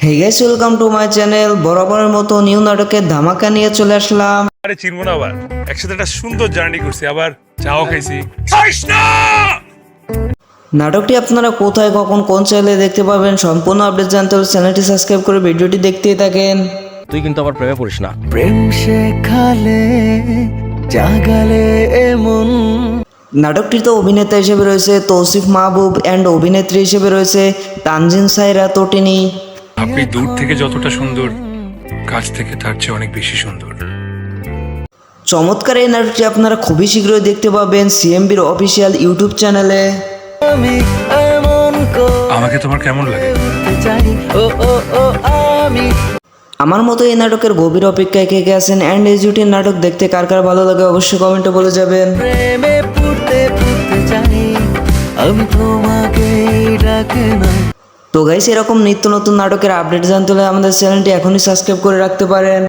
Hey guys, welcome to my channel. বরাবরের মতো new নাটকের ধামাকা নিয়ে চলে আসলাম। আরে চিনবো না আবার একসাথে একটা সুন্দর জার্নি করছি, আবার চাও খাইছি। খাইস না! নাটকটি আপনারা কোথায়, কখন, কোন চ্যানেলে দেখতে পাবেন সম্পূর্ণ আপডেট জানতে হলে চ্যানেলটি সাবস্ক্রাইব করে ভিডিওটি দেখতেই থাকেন। তুই কিন্তু আবার প্রেমে পড়িস না। প্রেম শেখালে জাগালে এমন। নাটকটিতে অভিনেতা হিসেবে রয়েছে তৌসিফ মাহবুব অ্যান্ড অভিনেত্রী হিসেবে রয়েছে তানজিন সাইরা তটিনী। আপনি দূর থেকে যতটা সুন্দর, কাছ থেকে তার চেয়ে অনেক বেশি সুন্দর। চমৎকার এই নাটকটি আপনারা খুবই শীঘ্রই দেখতে পাবেন সিএমবির অফিসিয়াল ইউটিউব চ্যানেলে। আমি এমন আমাকে তোমার কেমন লাগে? করতে চাই, ও ও ও আমি আমার মতো এই নাটকের গভীর অপেক্ষায় কে কে আছেন অ্যান্ড এই জুটির নাটক দেখতে কার কার ভালো লাগে অবশ্যই কমেন্টে বলে যাবেন। প্রেমে পড়তে পড়তে চাই, আমি তোমাকে ডাকে না। তো গাইস, এরকম নিত্য নতুন নাটকের আপডেট জানতে হলে আমাদের চ্যানেলটি এখনই সাবস্ক্রাইব করে রাখতে পারেন।